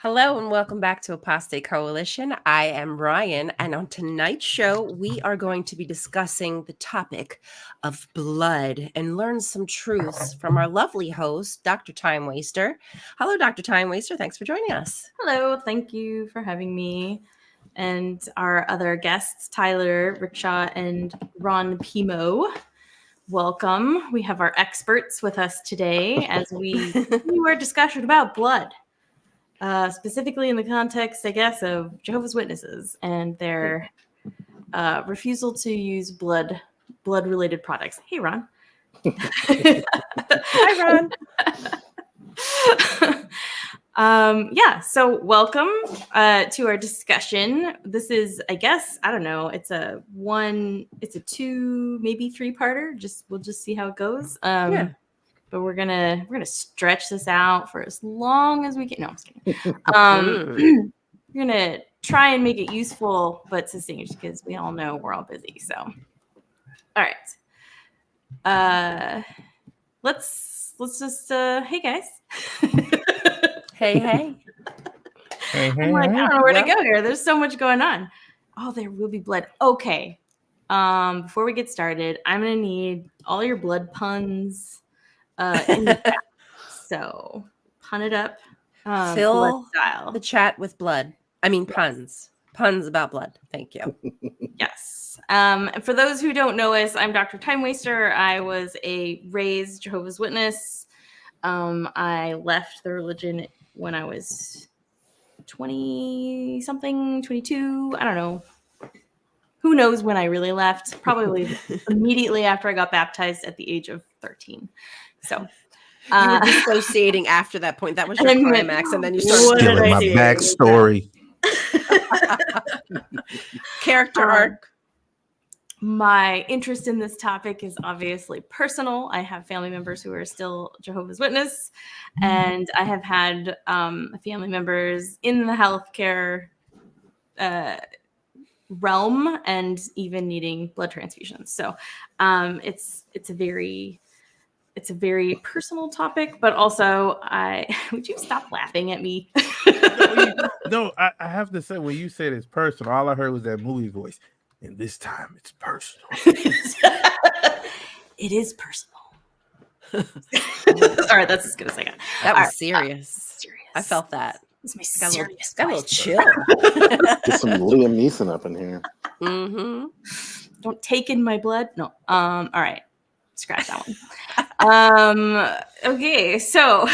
Hello and welcome back to Apostate Coalition. I am Ryan, and on tonight's show, we are going to be discussing the topic of blood and learn some truths from our lovely host, Dr. Time Waster. Hello, Dr. Time Waster. Thanks for joining us. Hello, thank you for having me. And our other guests, Tyler, Rickshaw, and Ron Pimo. Welcome. We have our experts with us today as we continue our discussion about blood. Specifically in the context, I guess, of Jehovah's Witnesses and their refusal to use blood-related products. Hey, Ron. Hi, Ron. So welcome to our discussion. This is, I guess, I don't know, it's a 2, maybe 3-parter. We'll just see how it goes. But we're gonna stretch this out for as long as we can. No, I'm just kidding. We're gonna try and make it useful but succinct because we all know we're all busy. So, all right. Let's just hey guys. Hey. I'm like, I don't know where to go here. There's so much going on. Oh, there will be blood. Okay. Before we get started, I'm gonna need all your blood puns. In the chat. So pun it up. Fill the chat with blood. I mean, puns. Puns about blood. Thank you. Yes. For those who don't know us, I'm Dr. Time Waster. I was a raised Jehovah's Witness. I left the religion when I was 20-something, 22. I don't know. Who knows when I really left? Probably immediately after I got baptized at the age of 13. So you were dissociating after that point. That was your climax, and then you started giving my backstory. Character arc. My interest in this topic is obviously personal. I have family members who are still Jehovah's Witness, and I have had family members in the healthcare realm and even needing blood transfusions. So it's a very personal topic, but also would you stop laughing at me? No, I have to say, when you said it's personal, all I heard was that movie voice. And this time it's personal. It is personal. All right, that's as good as I got. That was serious. I felt that. It's my serious. Got a little chill. Get some Liam Neeson up in here. Mm-hmm. Don't take in my blood. No. All right. Scratch that one. Okay, so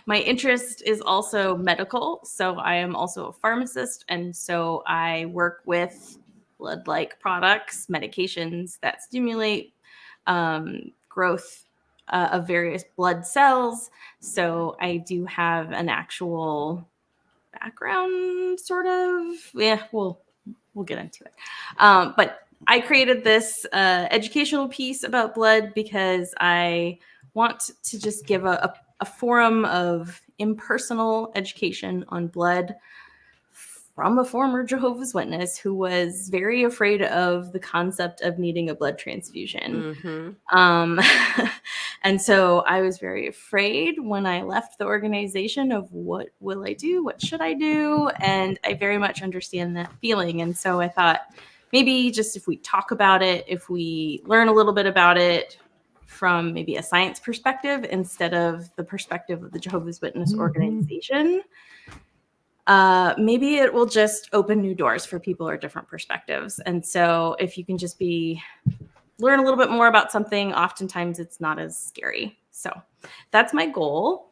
my interest is also medical. So I am also a pharmacist, and so I work with blood-like products, medications that stimulate growth of various blood cells. So I do have an actual background, sort of. Yeah, we'll get into it. But I created this educational piece about blood because I want to just give a forum of impersonal education on blood from a former Jehovah's Witness who was very afraid of the concept of needing a blood transfusion. Mm-hmm. And so I was very afraid when I left the organization of what will I do? What should I do? And I very much understand that feeling. And so I thought, maybe just if we talk about it, if we learn a little bit about it from maybe a science perspective instead of the perspective of the Jehovah's Witness organization, maybe it will just open new doors for people or different perspectives. And so if you can just learn a little bit more about something, oftentimes it's not as scary. So that's my goal.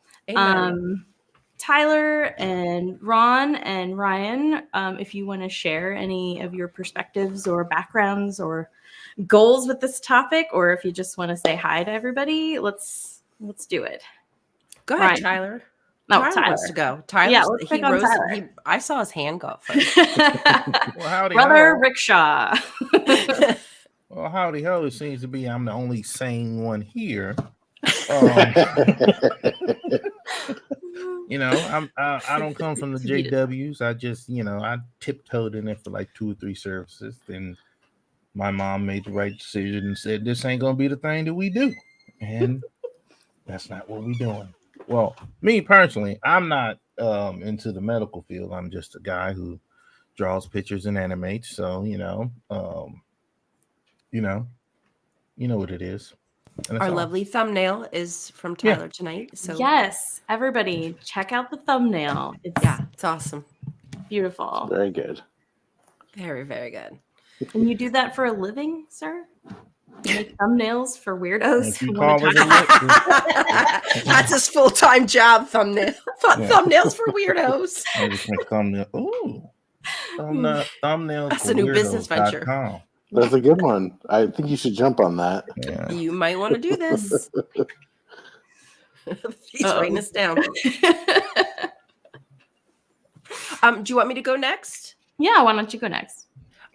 Tyler and Ron and Ryan, if you want to share any of your perspectives or backgrounds or goals with this topic, or if you just want to say hi to everybody, let's do it. Go ahead, Ryan. Tyler. No, Tyler wants to go. Tyler, I saw his hand go up first. Well, howdy, Brother Rickshaw. Well, howdy ho. It seems to be I'm the only sane one here. I don't come from the JWs. I just, I tiptoed in there for like 2 or 3 services. Then my mom made the right decision and said, this ain't going to be the thing that we do. And that's not what we're doing. Well, me personally, I'm not into the medical field. I'm just a guy who draws pictures and animates. So you know what it is. And that's Our all. lovely thumbnail is from Yeah. Tyler tonight. So Yes, everybody, check out the thumbnail. It's it's awesome. beautiful. Very good. Very, very good. And you do that for a living, sir? You make thumbnails for weirdos If you who want call to it talk a about li- That's his full-time job, thumbnail. Yeah. Thumbnails for weirdos. I just make thumbnail. Ooh, thumbnails. That's a new business venture. weirdos.com. That's a good one. I think you should jump on that. Yeah. You might want to do this. He's Uh-oh. writing this down. Do you want me to go next? Yeah, why don't you go next?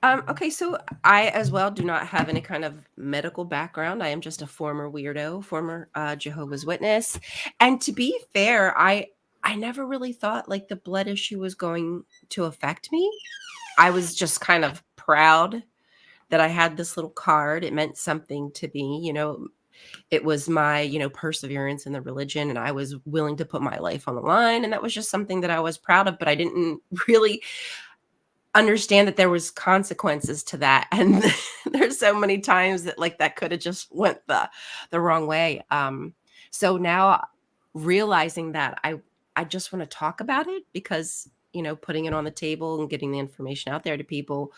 Okay, so I as well do not have any kind of medical background. I am just a former weirdo, former Jehovah's Witness. And to be fair, I never really thought like the blood issue was going to affect me. I was just kind of proud that I had this little card. It meant something to me, you know. It was my, you know, perseverance in the religion, and I was willing to put my life on the line, and that was just something that I was proud of, but I didn't really understand that there was consequences to that. And there's so many times that like that could have just went the wrong way. So now realizing that I just want to talk about it because, you know, putting it on the table and getting the information out there to people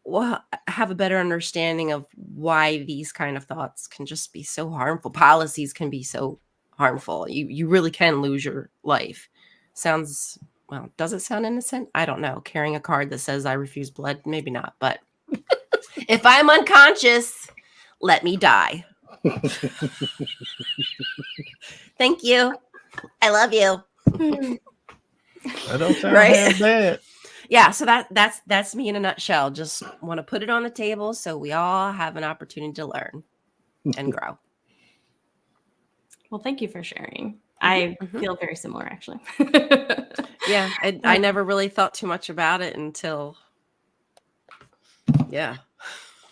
will have a better understanding of why these kind of thoughts can just be so harmful. Policies can be so harmful. You really can lose your life. Sounds, well, does it sound innocent? I don't know. Carrying a card that says I refuse blood, maybe not. But if I'm unconscious, let me die. Thank you. I love you. That don't sound Right? half bad. Yeah, so that's me in a nutshell. Just want to put it on the table so we all have an opportunity to learn and grow. Well, thank you for sharing. I feel very similar, actually. Yeah, I never really thought too much about it until, yeah.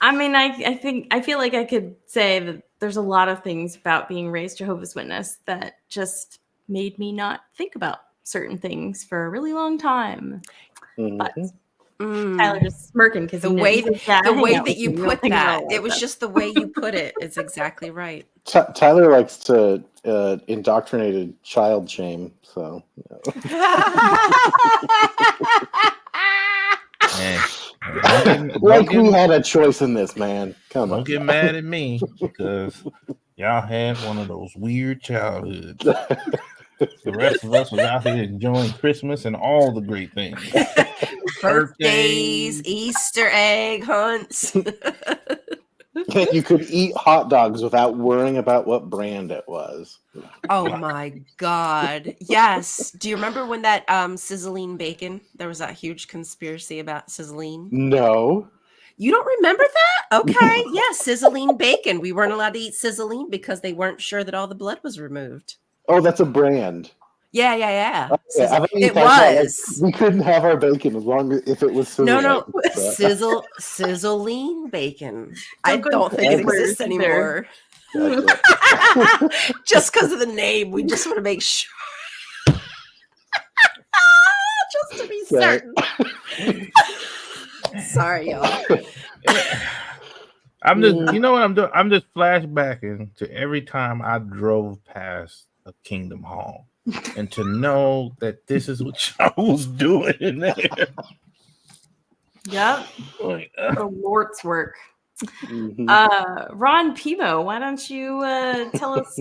I mean, I feel like I could say that there's a lot of things about being raised Jehovah's Witness that just made me not think about certain things for a really long time. But Tyler's smirking because the way that you put that, it was just the way you put it. It's exactly right. Tyler likes to indoctrinate a child shame, so. Hey, we had a choice in this, man. Come on. Don't get mad at me because y'all had one of those weird childhoods. The rest of us was out here enjoying Christmas and all the great things. Birthdays, Easter egg hunts. You could eat hot dogs without worrying about what brand it was. Oh my God. Yes. Do you remember when that sizzling bacon, there was that huge conspiracy about sizzling? No. You don't remember that? Okay. Yeah, sizzling bacon. We weren't allowed to eat sizzling because they weren't sure that all the blood was removed. Oh, that's a brand. Yeah. Okay, I thought you It thought was. that, like, we couldn't have our bacon as long as if it was sizzling. No. Sizzling bacon. I don't think it exists anymore. Gotcha. Just because of the name, we just want to make sure. Just to be certain. Sorry, y'all. I'm just, you know what I'm doing? I'm just flashbacking to every time I drove past a Kingdom Hall, and to know that this is what y'all was doing in there. Yep. Like, The Lord's work. Mhm. Ron Pimo, why don't you tell us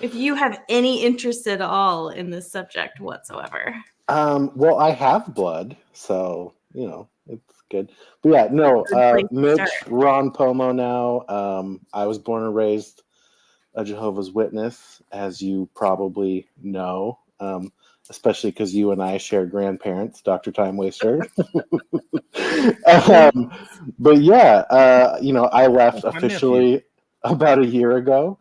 if you have any interest at all in this subject whatsoever? Well, I have blood, so you know it's good. But yeah, no, Good place to Mitch, start. Ron Pomo. Now, I was born and raised a Jehovah's Witness, as you probably know, especially because you and I shared grandparents, Dr. Time Waster. But yeah, you know, I left That's my officially about a year ago.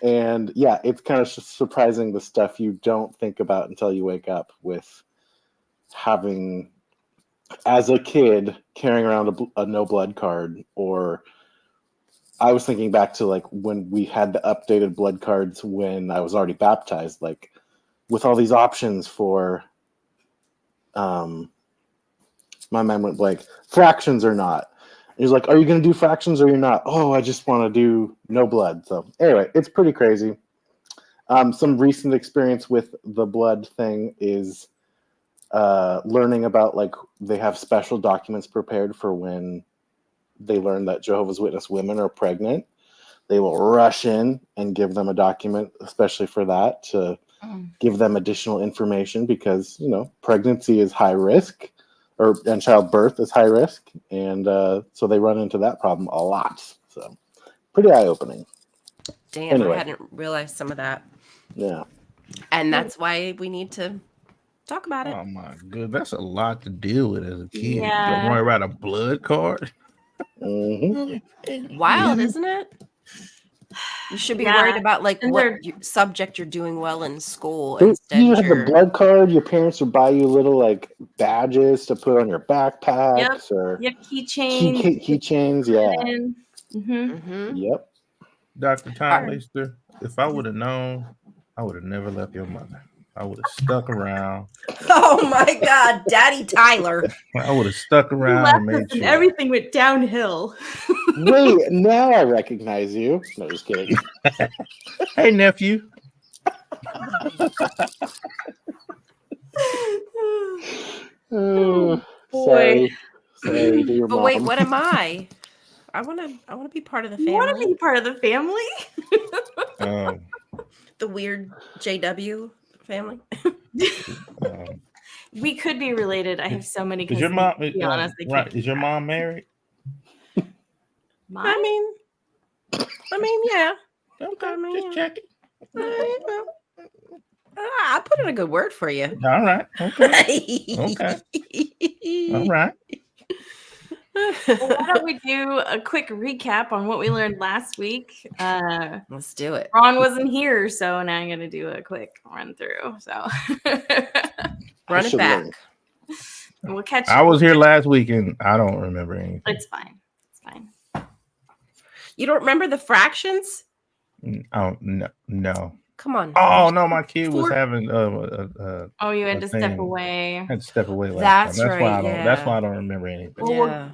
And yeah, it's kind of surprising the stuff you don't think about until you wake up with having, as a kid, carrying around a no blood card. Or I was thinking back to like when we had the updated blood cards when I was already baptized, like with all these options for my mind went blank. Fractions or not. And he's like, are you going to do fractions or you're not? Oh, I just want to do no blood. So anyway, it's pretty crazy. Some recent experience with the blood thing is learning about, like, they have special documents prepared for when they learn that Jehovah's Witness women are pregnant. They will rush in and give them a document, especially for that, to give them additional information because, you know, pregnancy is high risk, and childbirth is high risk. And so they run into that problem a lot. So pretty eye-opening. Damn, Anyway. I hadn't realized some of that. Yeah. And that's why we need to talk about it. Oh my good, that's a lot to deal with as a kid. Yeah. You worry about a blood card. Mm-hmm. Wild, isn't it? You should be worried about like And what subject you're doing well in school. You Instead, have the blood card. Your parents will buy you little, like, badges to put on your backpacks or keychains. keychains. Yeah. Mm-hmm. Yep. Dr. Tom Lister, if I would have known, I would have never left your mother. I would have stuck around. Oh my God, Daddy Tyler. I would have stuck around and made sure. Everything went downhill. Wait, now I recognize you. No, just kidding. Hey, nephew. Oh, boy. Sorry to your But mom. wait, what am I? I want to be part of the family. You want to be part of the family? The weird JW family. We could be related. I have so many. Is your mom? To be honest, right? Is your mom married? I mean, yeah. Okay, I mean, just checking. I put in a good word for you. All right. Okay. Okay. All right. Well, why don't we do a quick recap on what we learned last week? Let's do it. Ron wasn't here, so now I'm going to do a quick run through. So run it back. We'll catch you. I was here last week and I don't remember anything. It's fine. It's fine. You don't remember the fractions? Oh, no. Come on. Oh, no, my kid was having oh, you had to step away. I had to step away last That's time. right. That's why I don't remember anything. Yeah.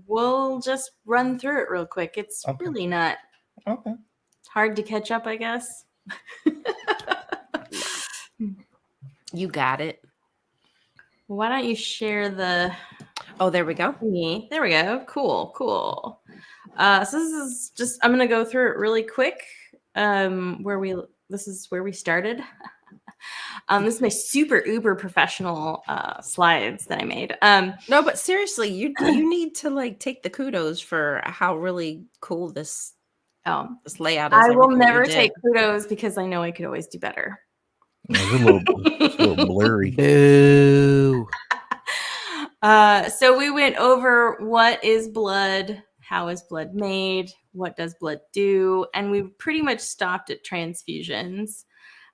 We'll just run through it real quick. It's really not hard to catch up, I guess. You got it. Why don't you share the... Oh, there we go. There we go. Cool. So this is just... I'm going to go through it really quick. This is where we started. This is my super uber professional slides that I made. No, but seriously, you need to like take the kudos for how really cool this layout is. I will never take kudos because I know I could always do better. It's a little blurry. Boo. So we went over what is blood, how is blood made, what does blood do, and we pretty much stopped at transfusions.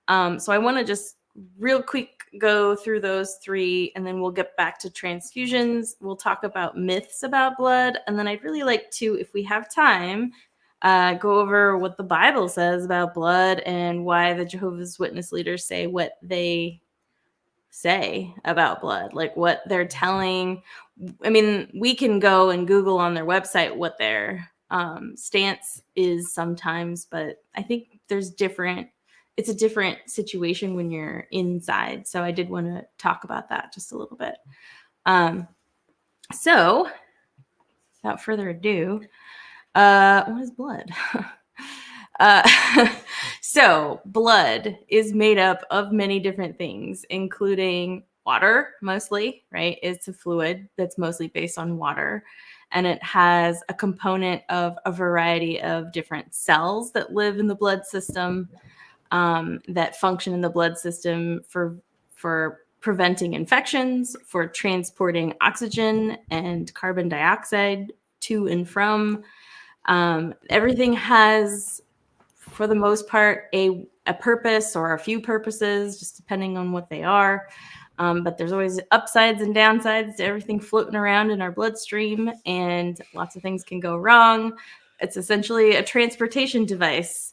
So I want to just real quick go through those three, and then we'll get back to transfusions. We'll talk about myths about blood, and then I'd really like to, if we have time, go over what the Bible says about blood and why the Jehovah's Witness leaders say what they say about blood, like what they're telling. I mean, we can go and Google on their website what their stance is sometimes, but I think it's a different situation when you're inside. So I did want to talk about that just a little bit. So without further ado, what is blood? So blood is made up of many different things, including water, mostly, right? It's a fluid that's mostly based on water. And it has a component of a variety of different cells that live in the blood system, that function in the blood system for preventing infections, for transporting oxygen and carbon dioxide to and from. Everything has, for the most part, a purpose or a few purposes, just depending on what they are. But there's always upsides and downsides to everything floating around in our bloodstream, and lots of things can go wrong. It's essentially a transportation device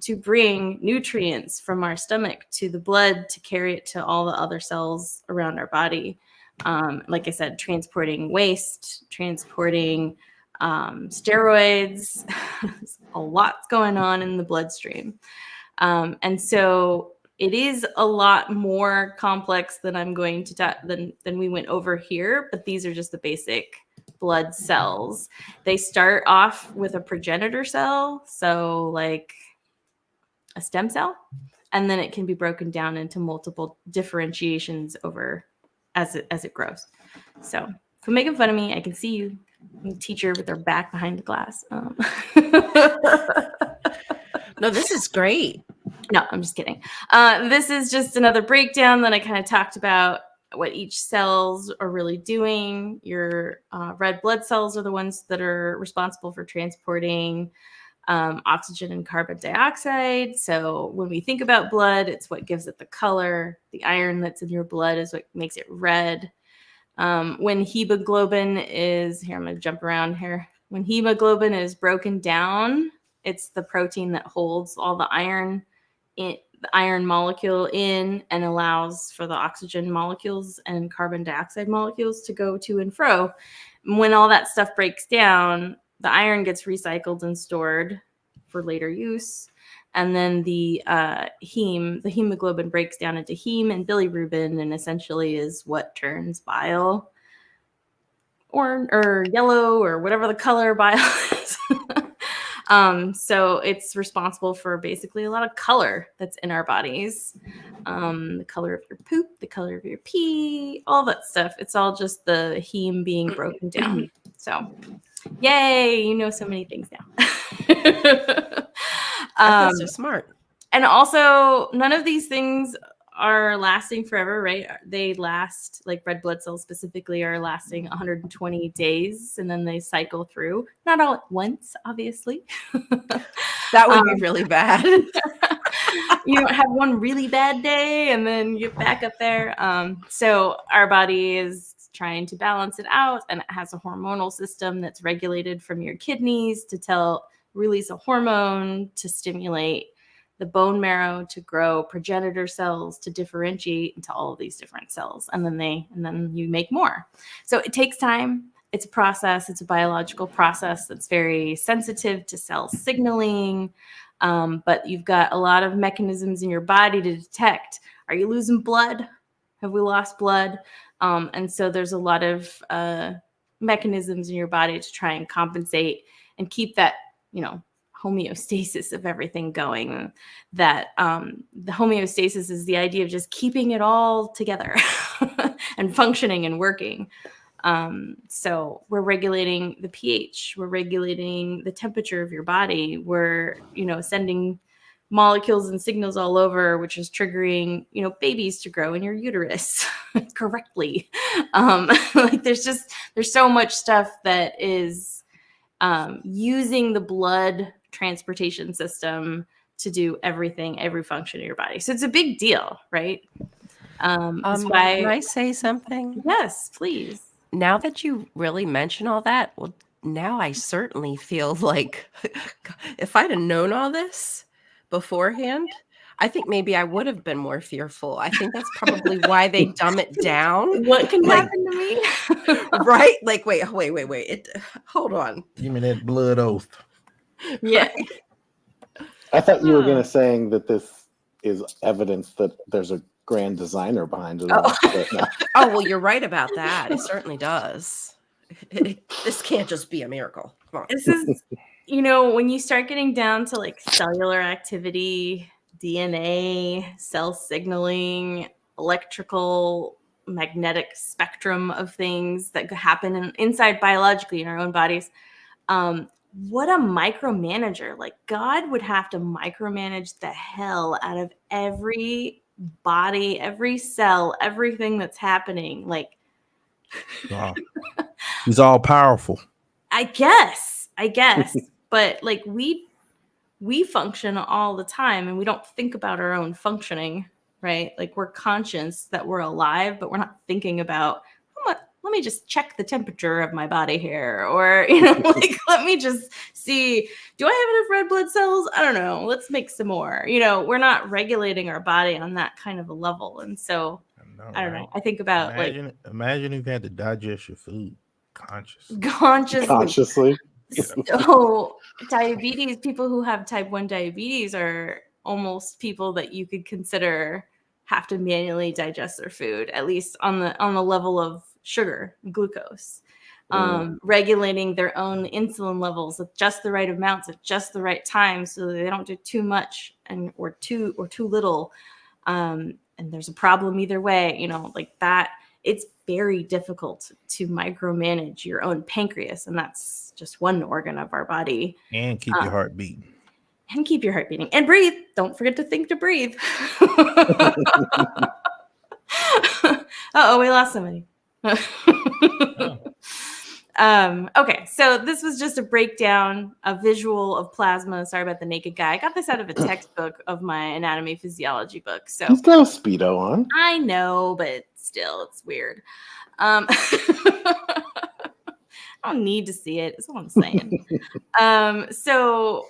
to bring nutrients from our stomach to the blood to carry it to all the other cells around our body. Like I said, transporting waste, transporting steroids. A lot's going on in the bloodstream. And so it is a lot more complex than I'm going to than we went over here, but these are just the basic blood cells. They start off with a progenitor cell, so like a stem cell, and then it can be broken down into multiple differentiations over as it grows. So if you're making fun of me, I can see you, teacher with their back behind the glass. No, this is great. No, I'm just kidding. This is just another breakdown that I kind of talked about what each cells are really doing. Your red blood cells are the ones that are responsible for transporting oxygen and carbon dioxide. So when we think about blood, it's what gives it the color. The iron that's in your blood is what makes it red. When hemoglobin is, here, I'm going to jump around here. When hemoglobin is broken down, it's the protein that holds all the iron molecule in and allows for the oxygen molecules and carbon dioxide molecules to go to and fro. When all that stuff breaks down, the iron gets recycled and stored for later use. And then the hemoglobin breaks down into heme and bilirubin, and essentially is what turns bile or yellow or whatever the color bile is. So it's responsible for basically a lot of color that's in our bodies. The color of your poop, the color of your pee, all that stuff. It's all just the heme being broken down. So yay, you know so many things now. I think so smart. And also, none of these things are lasting forever, right? They last, like red blood cells specifically, are lasting 120 days, and then they cycle through. Not all at once, obviously. That would be really bad. You don't have one really bad day and then you get back up there. So our body is trying to balance it out, and it has a hormonal system that's regulated from your kidneys to release a hormone to stimulate the bone marrow to grow progenitor cells to differentiate into all of these different cells, and then you make more. So it takes time. It's a process. It's a biological process that's very sensitive to cell signaling. But you've got a lot of mechanisms in your body to detect. Are you losing blood? Have we lost blood? And so there's a lot of mechanisms in your body to try and compensate and keep that, homeostasis of everything going. That the homeostasis is the idea of just keeping it all together and functioning and working. So we're regulating the pH, we're regulating the temperature of your body, we're, sending molecules and signals all over, which is triggering, babies to grow in your uterus correctly. There's so much stuff that is using the blood transportation system to do everything, every function in your body. So it's a big deal, right? That's why. Can I say something? Yes, please. Now that you really mention all that, well, now I certainly feel like if I'd have known all this beforehand, I think maybe I would have been more fearful. I think that's probably why they dumb it down. What can happen to me? Right? Like, wait. Hold on. Give me that blood oath. Yeah. I thought you were going to saying that this is evidence that there's a grand designer behind it all. But no. Oh, well, you're right about that. It certainly does. This can't just be a miracle. Come on. This is, when you start getting down to like cellular activity, DNA, cell signaling, electrical, magnetic spectrum of things that could happen inside biologically in our own bodies. What a micromanager. Like, God would have to micromanage the hell out of every body, every cell, everything that's happening. Like, wow. He's all powerful. I guess, but like we function all the time and we don't think about our own functioning, right? Like, we're conscious that we're alive, but we're not thinking about let me just check the temperature of my body here, or like let me just see, do I have enough red blood cells? I don't know. Let's make some more. We're not regulating our body on that kind of a level, and so I don't know. I think about imagine if you had to digest your food consciously. Consciously. So diabetes, people who have type 1 diabetes are almost people that you could consider have to manually digest their food, at least on the level of sugar, glucose, regulating their own insulin levels at just the right amounts at just the right time, so that they don't do too much or too little. And there's a problem either way, like that. It's very difficult to micromanage your own pancreas, and that's just one organ of our body. And keep your heart beating. And keep your heart beating. And breathe. Don't forget to think to breathe. Uh-oh, we lost somebody. Okay, so this was just a breakdown, a visual of plasma. Sorry about the naked guy. I got this out of a textbook of my anatomy physiology book. So he's got a Speedo on. I know, but still, it's weird. I don't need to see it. That's what I'm saying. So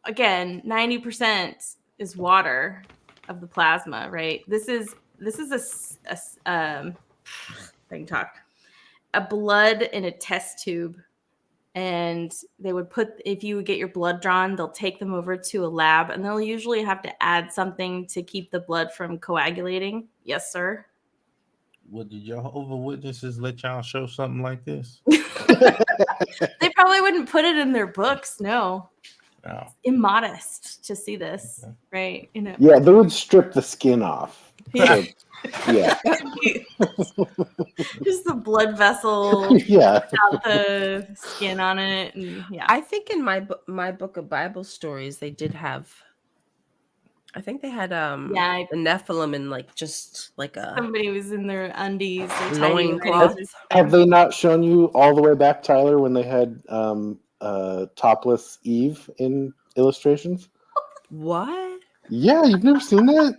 again, 90% is water of the plasma, right? This is I can talk. A blood in a test tube, and they would if you would get your blood drawn, they'll take them over to a lab, and they'll usually have to add something to keep the blood from coagulating. Yes, sir. Well, did Jehovah Witnesses let y'all show something like this? They probably wouldn't put it in their books. No. It's immodest to see this, right? Yeah, they would strip the skin off. Yeah. Yeah. Just the blood vessel. Yeah. Without the skin on it. And yeah. I think in my book of Bible stories, they did have. I think they had the Nephilim in just like a somebody was in their undies or loincloth. Have they not shown you all the way back, Tyler, when they had topless Eve in illustrations? What? Yeah, you've never seen that?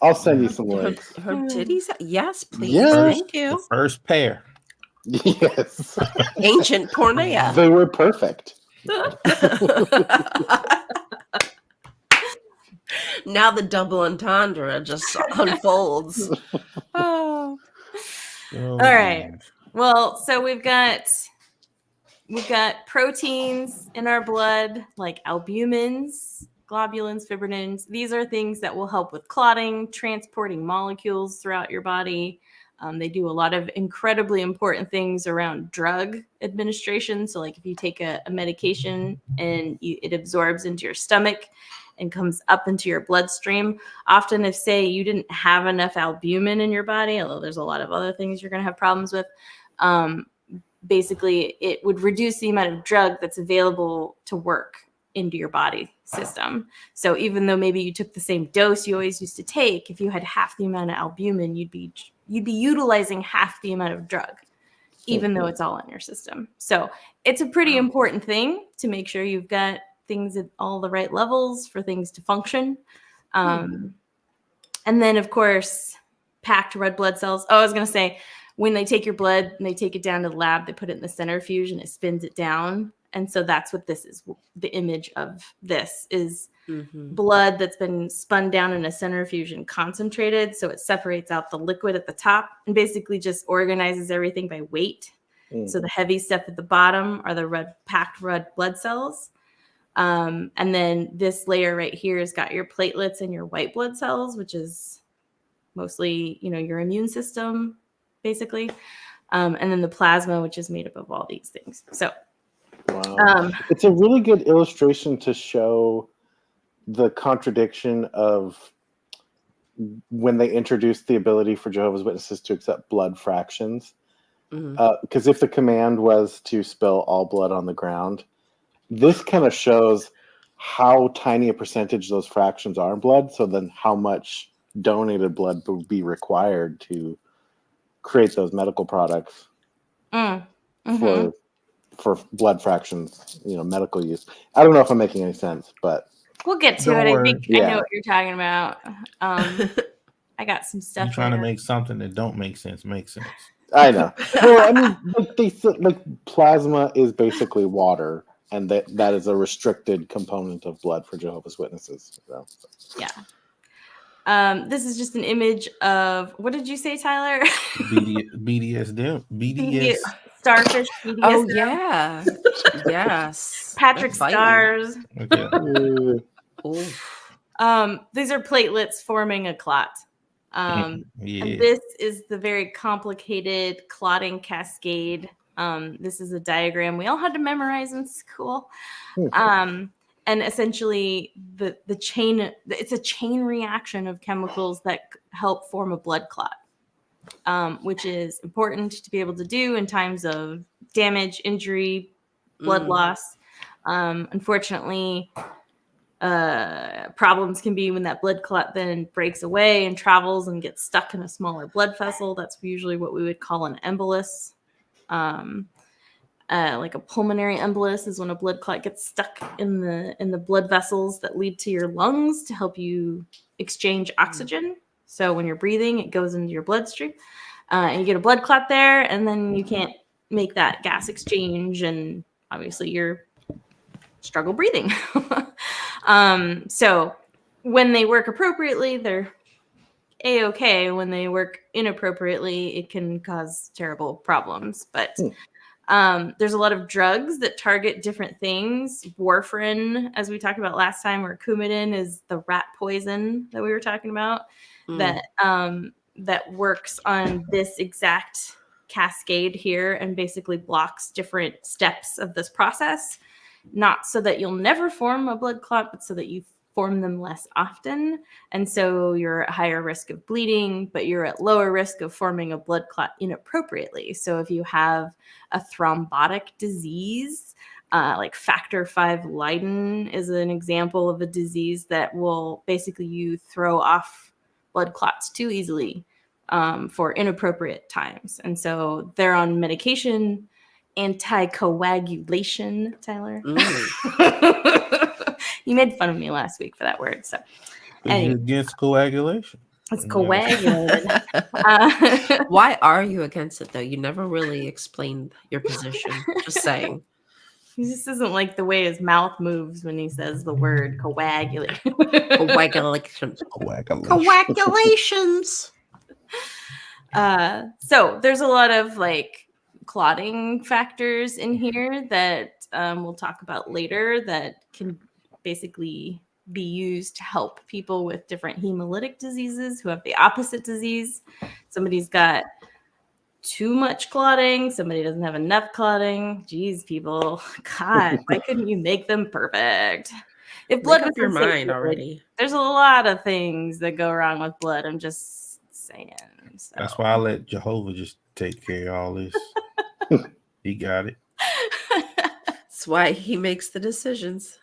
I'll send you some links. Her titties? Yes, please. Yes. Thank you. The first pair. Yes. Ancient porneia. They were perfect. Now the double entendre just unfolds. All right. Well, so we've got proteins in our blood, like albumins, globulins, fibrinins. These are things that will help with clotting, transporting molecules throughout your body. They do a lot of incredibly important things around drug administration. So like if you take a medication and it absorbs into your stomach and comes up into your bloodstream, often if, say, you didn't have enough albumin in your body, although there's a lot of other things you're going to have problems with, basically it would reduce the amount of drug that's available to work into your body system. So even though maybe you took the same dose you always used to take, if you had half the amount of albumin, you'd be utilizing half the amount of drug, even though it's all in your system. So it's a pretty important thing to make sure you've got things at all the right levels for things to function. And then, of course, packed red blood cells. Oh, I was going to say, when they take your blood and they take it down to the lab, they put it in the centrifuge and it spins it down. And so that's what this is. The image of this is blood that's been spun down in a centrifuge and concentrated. So it separates out the liquid at the top and basically just organizes everything by weight. So the heavy stuff at the bottom are the packed red blood cells. And then this layer right here has got your platelets and your white blood cells, which is mostly, your immune system, basically. And then the plasma, which is made up of all these things. So, wow. It's a really good illustration to show the contradiction of when they introduced the ability for Jehovah's Witnesses to accept blood fractions. Because if the command was to spill all blood on the ground, this kind of shows how tiny a percentage those fractions are in blood. So then how much donated blood would be required to create those medical products for blood fractions, medical use. I don't know if I'm making any sense, but we'll get to it. I think I know what you're talking about. I got some stuff. You're trying to make something that don't make sense make sense. I know. Well, I mean, like they said, like plasma is basically water, and that is a restricted component of blood for Jehovah's Witnesses. So. Yeah. This is just an image of, what did you say, Tyler? BDS. Starfish. BDS. Oh yeah. Yes. Patrick They're fighting. Stars. Okay. Oof. These are platelets forming a clot. Yeah. And this is the very complicated clotting cascade. This is a diagram we all had to memorize in school. And essentially the chain, it's a chain reaction of chemicals that help form a blood clot, which is important to be able to do in times of damage, injury, blood loss. Unfortunately, problems can be when that blood clot then breaks away and travels and gets stuck in a smaller blood vessel. That's usually what we would call an embolus. Like a pulmonary embolus is when a blood clot gets stuck in the blood vessels that lead to your lungs to help you exchange oxygen. So when you're breathing, it goes into your bloodstream, and you get a blood clot there, and then you can't make that gas exchange, and obviously you're struggle breathing. So when they work appropriately, they're a-okay. When they work inappropriately, it can cause terrible problems. But there's a lot of drugs that target different things. Warfarin, as we talked about last time, or Coumadin is the rat poison that we were talking about, that works on this exact cascade here and basically blocks different steps of this process. Not so that you'll never form a blood clot, but so that you form them less often. And so you're at higher risk of bleeding, but you're at lower risk of forming a blood clot inappropriately. So if you have a thrombotic disease, like factor V Leiden is an example of a disease that will basically you throw off blood clots too easily for inappropriate times. And so they're on medication, anticoagulation, Tyler. You made fun of me last week for that word. So You're against coagulation. It's coagulated. Why are you against it though? You never really explained your position. Just saying. This isn't like the way his mouth moves when he says the word coagulate. Coagulations. Coagulations. So there's a lot of like clotting factors in here that we'll talk about later that can basically be used to help people with different hemolytic diseases who have the opposite disease. Somebody's got too much clotting, somebody doesn't have enough clotting. Jeez, people, God, why couldn't you make them perfect? If blood was your so mind good, already. There's a lot of things that go wrong with blood. I'm just saying. So. That's why I let Jehovah just take care of all this. He got it. That's why he makes the decisions.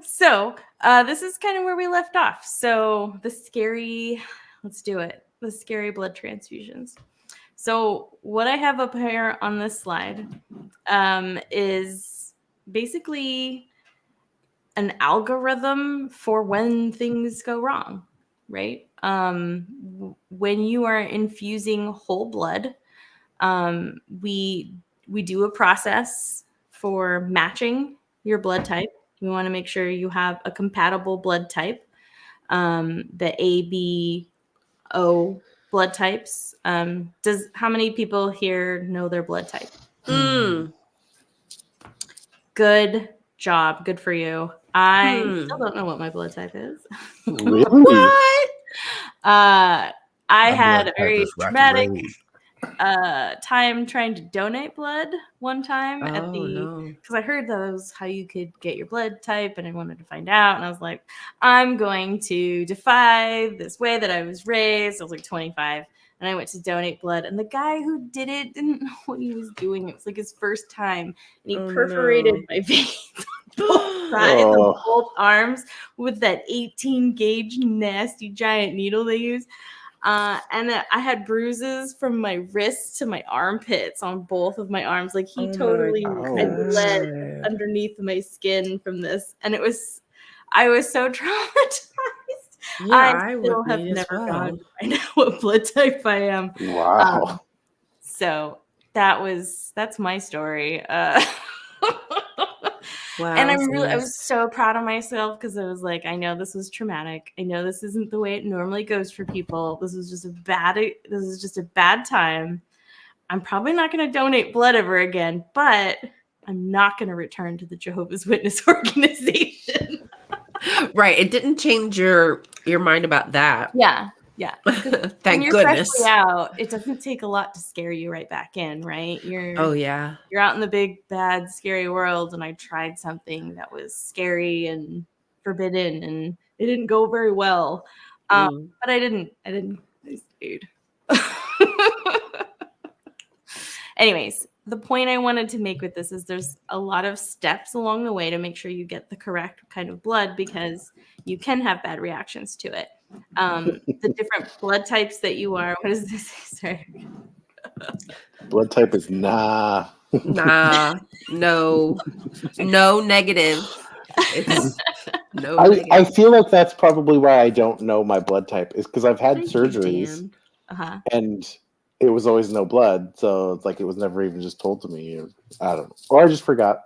So this is kind of where we left off. So let's do it. The scary blood transfusions. So what I have up here on this slide is basically an algorithm for when things go wrong, right? When you are infusing whole blood, we do a process for matching your blood type. We want to make sure you have a compatible blood type. The A, B, O blood types. How many people here know their blood type? Good job. Good for you. I still don't know what my blood type is. Really? What? I had a blood very type is rocky traumatic road. time trying to donate blood one time No. because I heard that was how you could get your blood type, and I wanted to find out, and I was like, I'm going to defy this way that I was raised. I was like 25, and I went to donate blood, and the guy who did it didn't know what he was doing. It was like his first time, and he perforated my veins on both sides of both arms with that 18 gauge nasty giant needle they use. And I had bruises from my wrists to my armpits on both of my arms. Like he totally bled underneath my skin from this. And I was so traumatized. Yeah, I I still would have need as never well. gone to find out what blood type I am. Wow. So that's my story. Wow. And I was so proud of myself because I was like, I know this was traumatic. I know this isn't the way it normally goes for people. This is just a bad time. I'm probably not going to donate blood ever again, but I'm not going to return to the Jehovah's Witness organization. Right. It didn't change your mind about that. Yeah. When Thank you're goodness. freshly out, it doesn't take a lot to scare you right back in, right? Oh yeah. You're out in the big, bad, scary world, and I tried something that was scary and forbidden, and it didn't go very well. But I didn't. I stayed. Anyways, the point I wanted to make with this is there's a lot of steps along the way to make sure you get the correct kind of blood because you can have bad reactions to it. The different blood types that you are. What is this? Sorry. Blood type is nah. Nah. No negative. It's no I negative. feel like that's probably why I don't know my blood type is because I've had Thank you, surgeries Dan. Uh-huh. and it was always no blood, so it's like it was never even just told to me. I don't know, or I just forgot.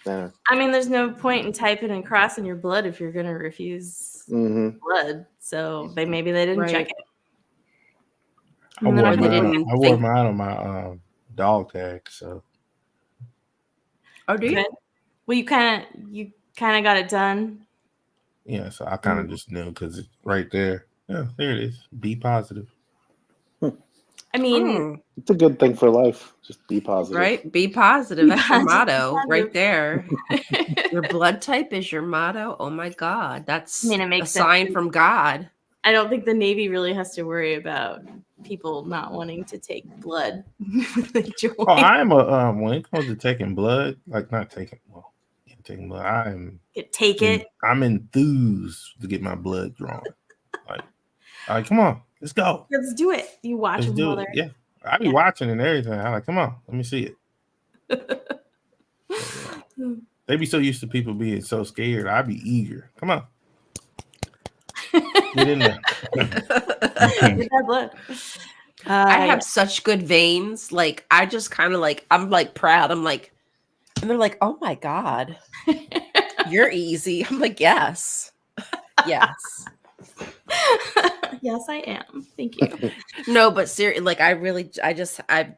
I mean, there's no point in typing and crossing your blood if you're going to refuse blood. So maybe they didn't check it. I wore think- mine on my dog tag. So. Oh, do you? Well, you kind of got it done. Yeah, so I kind of just knew because it's right there. Yeah, there it is. Be positive. I mean, it's a good thing for life. Just be positive. Right? Be positive. That's your motto right there. Your Your blood type is your motto. Oh my God. That's it makes a sign from God. I don't think the Navy really has to worry about people not wanting to take blood. Oh, I'm a when it comes to taking blood, like not taking taking blood, I'm enthused to get my blood drawn. Like, come on, let's go. Let's do it. You watch them while they're Yeah. I be watching and everything. I'm like, come on, let me see it. They be so used to people being so scared. I be eager. Come on. Get in there. Get that blood. I have such good veins. Like, I just kind of like, I'm like proud. I'm like, and they're like, oh my God, you're easy. I'm like, yes. Yes. Yes, I am. Thank you. No, but seriously, like,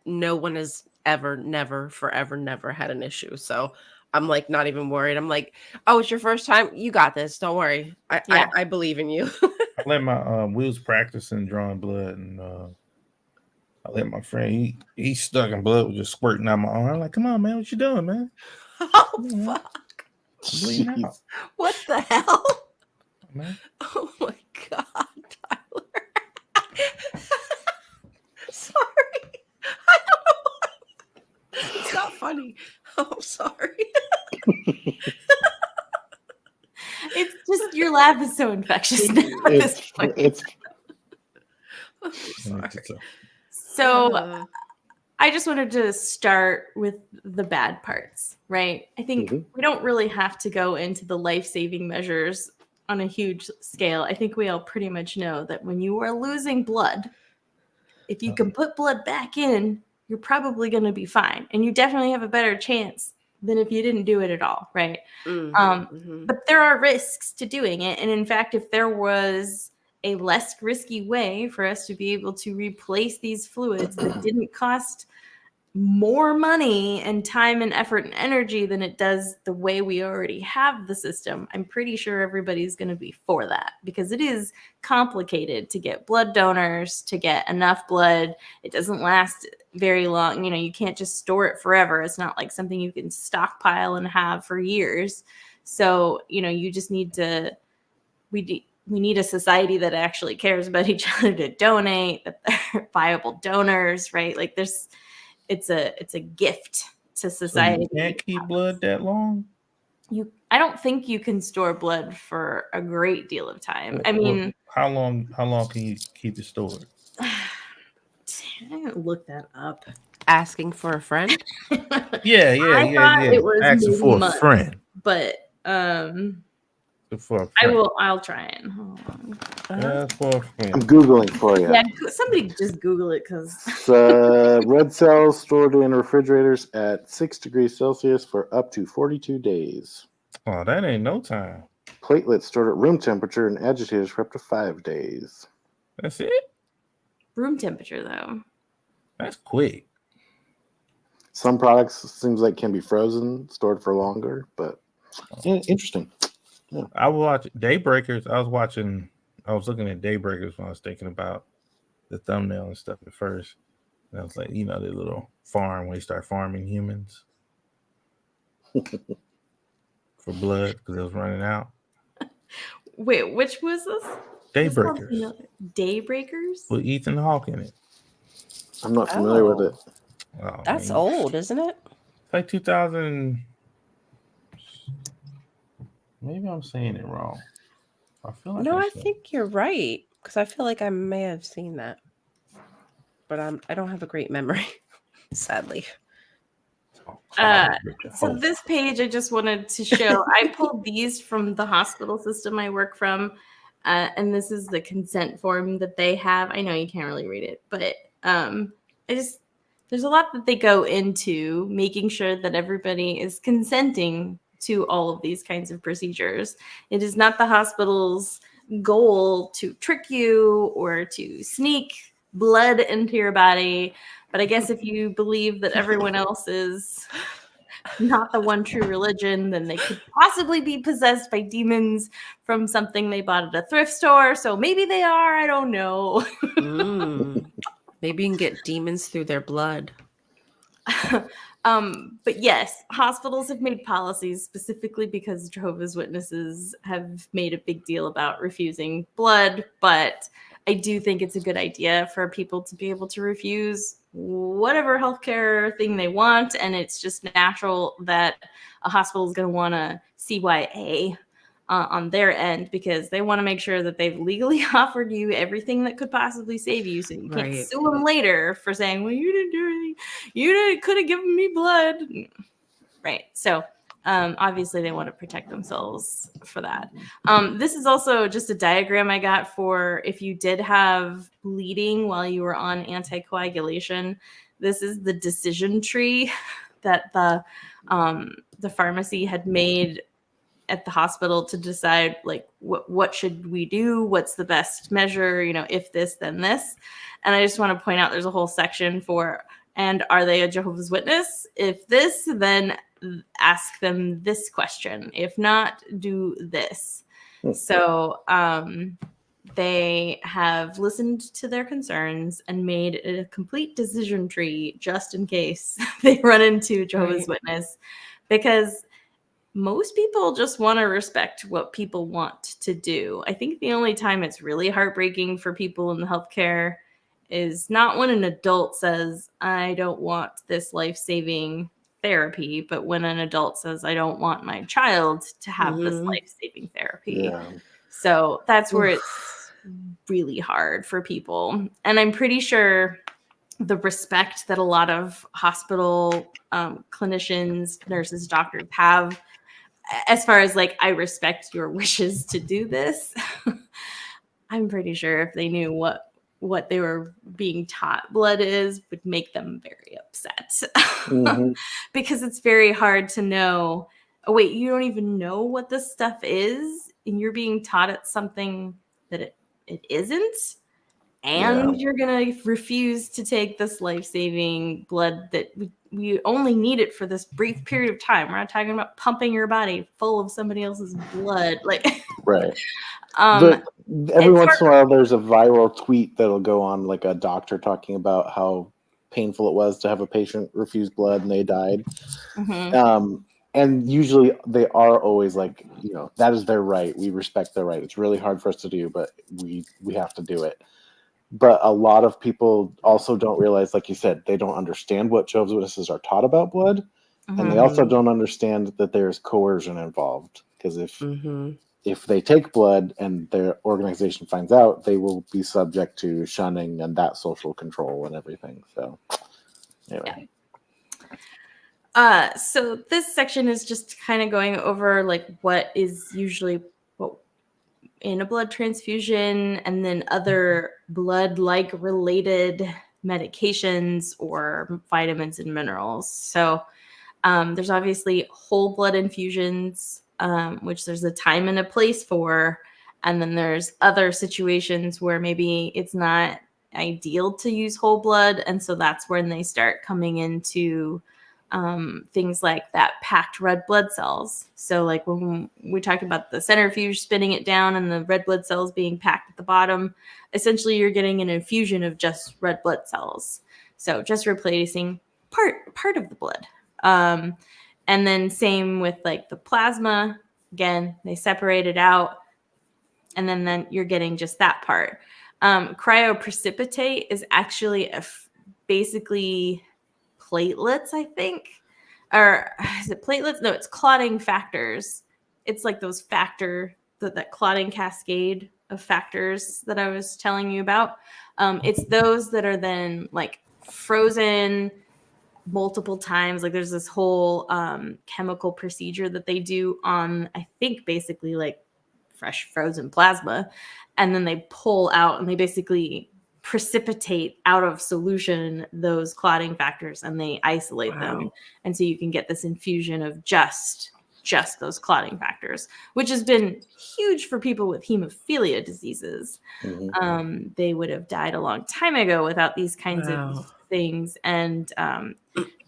no one has ever, never, forever, never had an issue. So I'm like, not even worried. I'm like, oh, it's your first time. You got this. Don't worry. I believe in you. I let my we was practicing drawing blood, and I let my friend he stuck in blood was just squirting out my arm. I'm like, come on, man, what you doing, man? Oh fuck! What the hell? Man. Oh my God, Tyler. Sorry. I don't know. It's not funny. Oh, sorry. It's just your laugh is so infectious now at this point. Sorry. So I just wanted to start with the bad parts, right? I think we don't really have to go into the life-saving measures on a huge scale. I think we all pretty much know that when you are losing blood, if you can put blood back in, you're probably going to be fine. And you definitely have a better chance than if you didn't do it at all, right? But there are risks to doing it. And in fact, if there was a less risky way for us to be able to replace these fluids that didn't cost more money and time and effort and energy than it does the way we already have the system, I'm pretty sure everybody's going to be for that because it is complicated to get blood donors, to get enough blood. It doesn't last very long. You know, you can't just store it forever. It's not like something you can stockpile and have for years. So, you know, you just need to, we need a society that actually cares about each other to donate, that they're viable donors, right? Like it's a gift to society. So you can't keep blood that long? I don't think you can store blood for a great deal of time. I mean, how long can you keep it stored? I'm gonna look that up. Asking for a friend? Yeah. It was Asking for a friend. But I'll try it. Hold on. I'm Googling for you. Yeah, somebody just Google it because red cells stored in refrigerators at 6 degrees Celsius for up to 42 days. Oh, that ain't no time. Platelets stored at room temperature and agitators for up to 5 days. That's it? Room temperature, though. That's quick. Some products seems like can be frozen, stored for longer, but interesting. Yeah. I watch Daybreakers. I was looking at Daybreakers when I was thinking about the thumbnail and stuff at first. And I was like, the little farm where you start farming humans for blood because it was running out. Wait, which was this? Daybreakers. Daybreakers? With Ethan Hawke in it. I'm not familiar with it. Oh, that's old, isn't it? It's like 2000. Maybe I'm saying it wrong. I feel like I think you're right because I feel like I may have seen that, but I don't have a great memory, sadly. So this page I just wanted to show. I pulled these from the hospital system I work from, and this is the consent form that they have. I know you can't really read it, but there's a lot that they go into making sure that everybody is consenting to all of these kinds of procedures. It is not the hospital's goal to trick you or to sneak blood into your body. But I guess if you believe that everyone else is not the one true religion, then they could possibly be possessed by demons from something they bought at a thrift store. So maybe they are. I don't know. Maybe you can get demons through their blood. But yes, hospitals have made policies specifically because Jehovah's Witnesses have made a big deal about refusing blood. But I do think it's a good idea for people to be able to refuse whatever healthcare thing they want. And it's just natural that a hospital is going to want to CYA on their end because they want to make sure that they've legally offered you everything that could possibly save you, so you can't sue them later for saying, well, you didn't do anything, could have given me blood, right? So obviously they want to protect themselves for that. This is also just a diagram I got for if you did have bleeding while you were on anticoagulation. This is the decision tree that the pharmacy had made at the hospital to decide like what should we do, what's the best measure, if this then this. And I just want to point out there's a whole section for, and are they a Jehovah's Witness? If this, then ask them this question. If not, do this. So they have listened to their concerns and made a complete decision tree just in case they run into Jehovah's Witness, because most people just want to respect what people want to do. I think the only time it's really heartbreaking for people in the healthcare is not when an adult says, I don't want this life-saving therapy, but when an adult says, I don't want my child to have this life-saving therapy. Yeah. So that's where it's really hard for people. And I'm pretty sure the respect that a lot of hospital clinicians, nurses, doctors have, as far as like, I respect your wishes to do this. I'm pretty sure if they knew what they were being taught blood is, would make them very upset. Because it's very hard to know, oh wait, you don't even know what this stuff is, and you're being taught it's something that it isn't, and you're gonna refuse to take this life-saving blood that we only need it for this brief period of time. We're not talking about pumping your body full of somebody else's blood. Like, right. Every once in a while, there's a viral tweet that'll go on, like a doctor talking about how painful it was to have a patient refuse blood and they died. And usually they are always like, that is their right. We respect their right. It's really hard for us to do, but we have to do it. But a lot of people also don't realize, like you said, they don't understand what Jehovah's Witnesses are taught about blood. And they also don't understand that there's coercion involved. Because if they take blood and their organization finds out, they will be subject to shunning and that social control and everything. So anyway. So this section is just kind of going over like what in a blood transfusion, and then other blood-like related medications or vitamins and minerals. So there's obviously whole blood infusions, which there's a time and a place for. And then there's other situations where maybe it's not ideal to use whole blood. And so that's when they start coming into things like that packed red blood cells. So like when we talked about the centrifuge spinning it down and the red blood cells being packed at the bottom, essentially you're getting an infusion of just red blood cells. So just replacing part of the blood. And then same with like the plasma. Again, they separate it out, and then you're getting just that part. Cryoprecipitate is actually basically platelets, I think. Or is it platelets? No, it's clotting factors. It's like those that clotting cascade of factors that I was telling you about. It's those that are then like frozen multiple times. Like there's this whole chemical procedure that they do on, I think, basically like fresh frozen plasma, and then they pull out and they basically precipitate out of solution those clotting factors, and they isolate them, and so you can get this infusion of just those clotting factors, which has been huge for people with hemophilia diseases. They would have died a long time ago without these kinds of things. And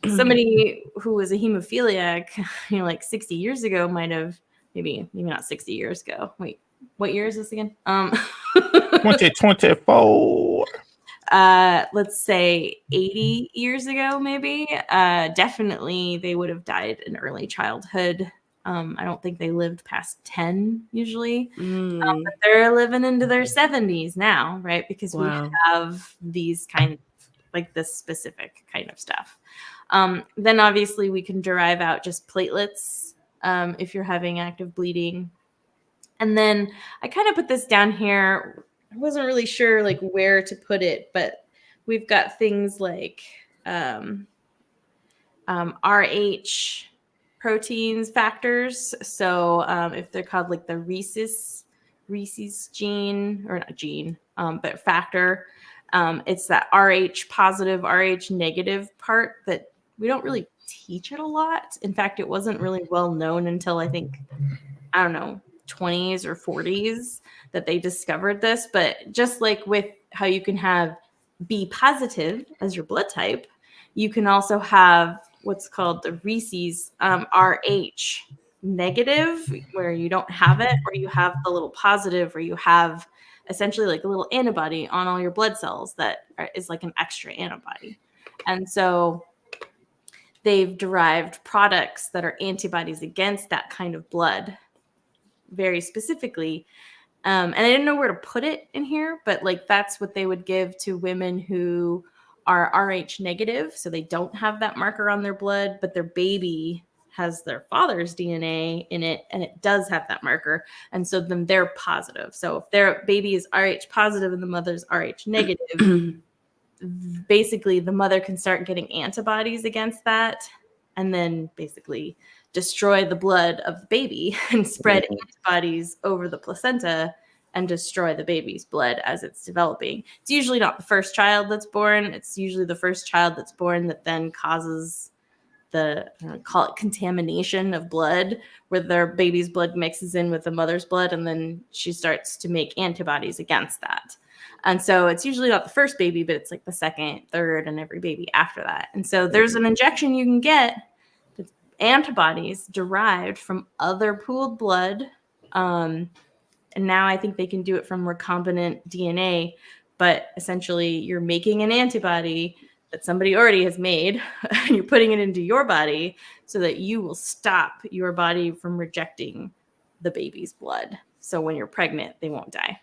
somebody who was a hemophiliac, like 60 years ago might have, maybe not 60 years ago. Wait, what year is this again? 2024. Let's say 80 years ago, maybe. Definitely they would have died in early childhood. I don't think they lived past 10 usually. But they're living into their 70s now, right? Because we have these kind of, like this specific kind of stuff. Then obviously we can derive out just platelets if you're having active bleeding. And then I kind of put this down here. I wasn't really sure like where to put it, but we've got things like RH proteins factors. So if they're called like the rhesus gene, or not gene, but factor, it's that RH positive, RH negative part that we don't really teach it a lot. In fact, it wasn't really well known until I think, 20s or 40s that they discovered this. But just like with how you can have B positive as your blood type, you can also have what's called the rhesus RH negative, where you don't have it, or you have the little positive, where you have essentially like a little antibody on all your blood cells that is like an extra antibody. And so they've derived products that are antibodies against that kind of blood very specifically. And I didn't know where to put it in here, but like that's what they would give to women who are RH negative. So they don't have that marker on their blood, but their baby has their father's DNA in it, and it does have that marker. And so then they're positive. So if their baby is RH positive and the mother's RH negative, basically the mother can start getting antibodies against that, and then basically destroy the blood of the baby and spread antibodies over the placenta and destroy the baby's blood as it's developing. It's usually not the first child that's born. It's usually the first child that's born that then causes call it contamination of blood, where their baby's blood mixes in with the mother's blood, and then she starts to make antibodies against that. And so it's usually not the first baby, but it's like the second, third, and every baby after that. And so there's an injection you can get that's antibodies derived from other pooled blood. And now I think they can do it from recombinant DNA, but essentially you're making an antibody that somebody already has made, and you're putting it into your body so that you will stop your body from rejecting the baby's blood. So when you're pregnant, they won't die.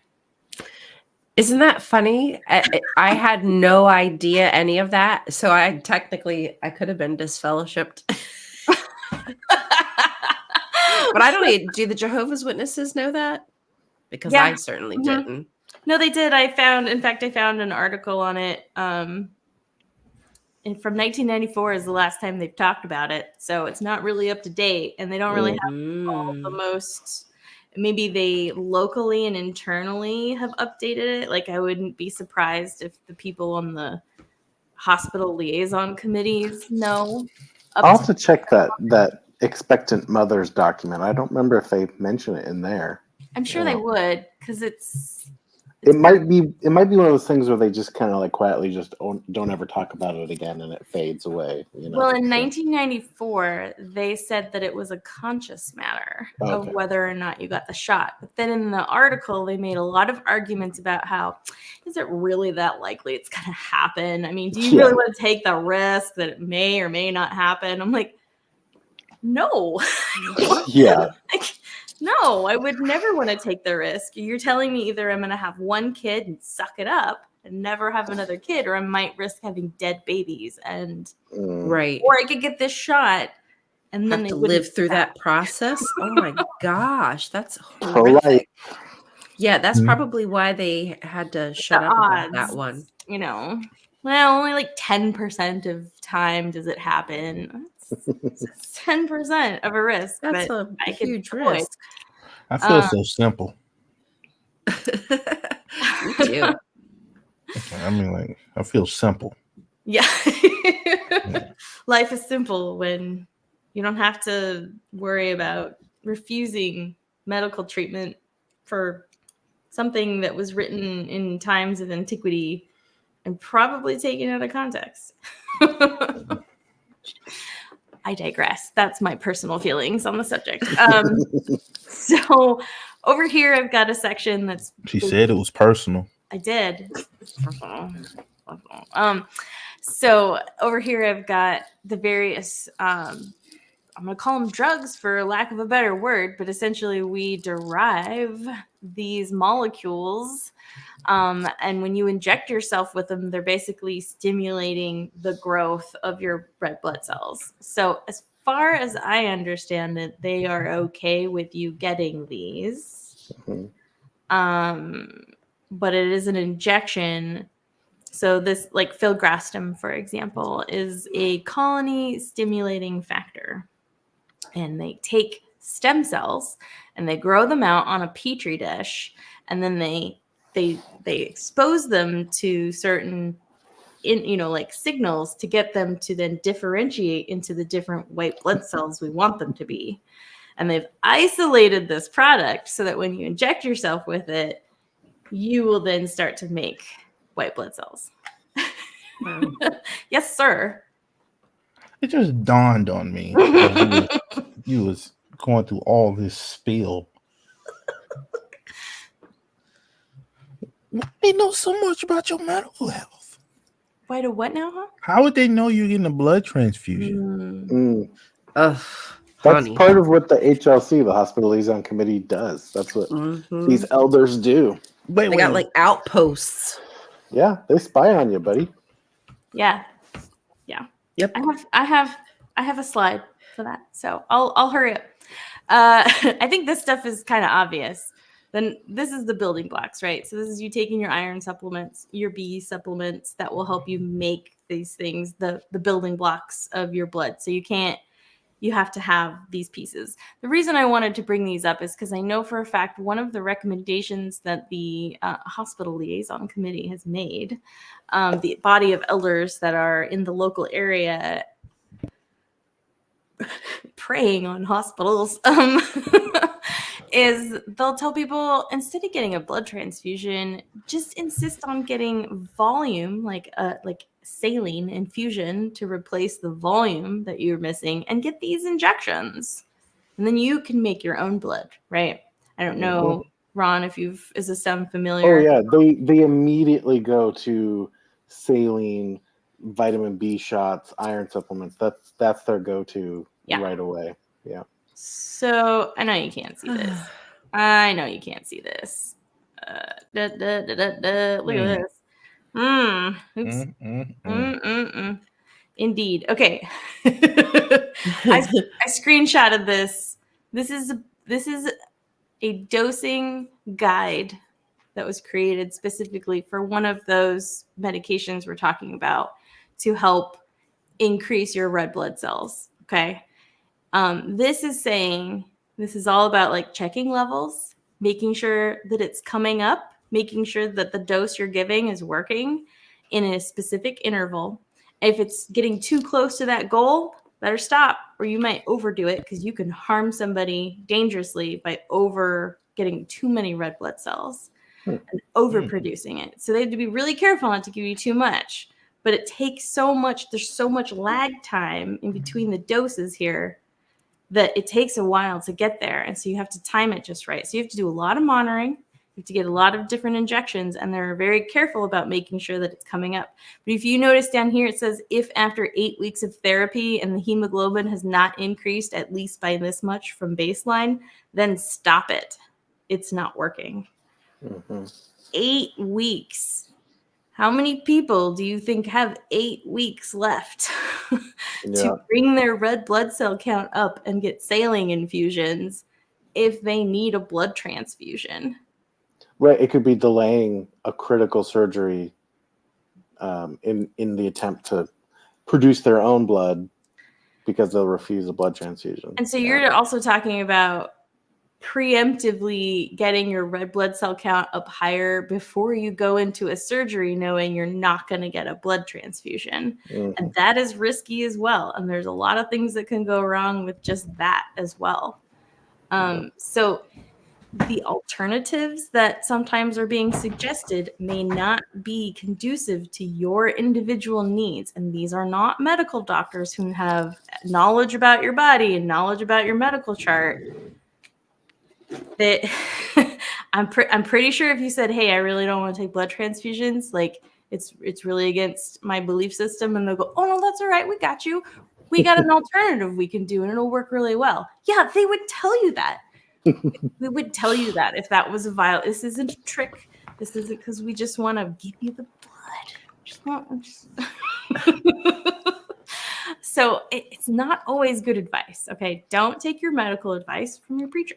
Isn't that funny? I had no idea any of that. So I could have been disfellowshipped. But I don't do the Jehovah's Witnesses know that? Because I certainly didn't. No, they did. I found an article on it. And from 1994 is the last time they've talked about it. So it's not really up to date, and they don't really have all the most maybe they locally and internally have updated it. Like, I wouldn't be surprised if the people on the hospital liaison committees know. I'll have to check that expectant mothers document. I don't remember if they mention it in there. I'm sure they would, because it might be one of those things where they just kind of like quietly just don't ever talk about it again, and it fades away. Well, in 1994, they said that it was a conscious matter of whether or not you got the shot. But then in the article, they made a lot of arguments about how, is it really that likely it's going to happen? I mean, do you really want to take the risk that it may or may not happen? I'm like, no. Yeah. No, I would never want to take the risk. You're telling me either I'm going to have one kid and suck it up and never have another kid, or I might risk having dead babies, and right, or I could get this shot and then have to live through that process. Oh my gosh, that's horrific. Yeah, that's probably why they had to shut up about that one. You know, well, only like 10% of time does it happen. It's 10% of a risk. That's a huge risk. I feel so simple. Me too. I mean, like, I feel simple. Yeah. Life is simple when you don't have to worry about refusing medical treatment for something that was written in times of antiquity and probably taken out of context. I digress. That's my personal feelings on the subject. So over here, I've got a section that's... She said it was personal. I did. So over here, I've got the various... I'm going to call them drugs for lack of a better word, but essentially we derive these molecules. And when you inject yourself with them, they're basically stimulating the growth of your red blood cells. So as far as I understand it, they are okay with you getting these. But it is an injection. So this, like filgrastim, for example, is a colony stimulating factor. And they take stem cells and they grow them out on a petri dish, and then they expose them to certain like signals to get them to then differentiate into the different white blood cells we want them to be. And they've isolated this product so that when you inject yourself with it, you will then start to make white blood cells. Wow. Yes, sir. It just dawned on me. You was going through all this spiel. They know so much about your mental health. Why do what now, huh? How would they know you're getting a blood transfusion? That's part of what the HLC, the Hospital Liaison Committee, does. That's what these elders do. They got like outposts. Yeah, they spy on you, buddy. Yeah. Yep. I have a slide for that, so I'll hurry up. I think this stuff is kind of obvious. Then this is the building blocks, right? So this is you taking your iron supplements, your B supplements that will help you make these things, the building blocks of your blood. So you have to have these pieces. The reason I wanted to bring these up is because I know for a fact one of the recommendations that the Hospital Liaison Committee has made, the body of elders that are in the local area preying on hospitals, is they'll tell people, instead of getting a blood transfusion, just insist on getting volume, like saline infusion to replace the volume that you're missing, and get these injections. And then you can make your own blood, right? I don't know, Ron, is this sound familiar? Oh yeah, they immediately go to saline, vitamin B shots, iron supplements. That's their go-to right away. Yeah. So I know you can't see this. Look at this. Oops. Indeed. Okay. I screenshotted this. This is a dosing guide that was created specifically for one of those medications we're talking about to help increase your red blood cells. Okay. This is saying This is all about like checking levels, making sure that it's coming up, making sure that the dose you're giving is working in a specific interval. If it's getting too close to that goal, better stop, or you might overdo it because you can harm somebody dangerously by getting too many red blood cells and overproducing it. So they have to be really careful not to give you too much. But it takes so much, there's so much lag time in between the doses here that it takes a while to get there. And so you have to time it just right. So you have to do a lot of monitoring. You have to get a lot of different injections, and they're very careful about making sure that it's coming up. But if you notice down here, it says if after 8 weeks of therapy and the hemoglobin has not increased at least by this much from baseline, then stop it. It's not working. 8 weeks. How many people do you think have 8 weeks left to bring their red blood cell count up and get saline infusions if they need a blood transfusion? Right. It could be delaying a critical surgery in the attempt to produce their own blood because they'll refuse a blood transfusion. And so you're also talking about preemptively getting your red blood cell count up higher before you go into a surgery, knowing you're not going to get a blood transfusion. And that is risky as well. And there's a lot of things that can go wrong with just that as well. So the alternatives that sometimes are being suggested may not be conducive to your individual needs. And these are not medical doctors who have knowledge about your body and knowledge about your medical chart. That I'm pretty sure if you said, hey, I really don't want to take blood transfusions, like it's really against my belief system, and they'll go, oh no, that's all right, we got you, we got an alternative we can do and it'll work really well. Yeah, they would tell you that. We would tell you that if that was a vial. This isn't a trick. This isn't because we just want to give you the blood. So it's not always good advice. Okay, don't take your medical advice from your preacher.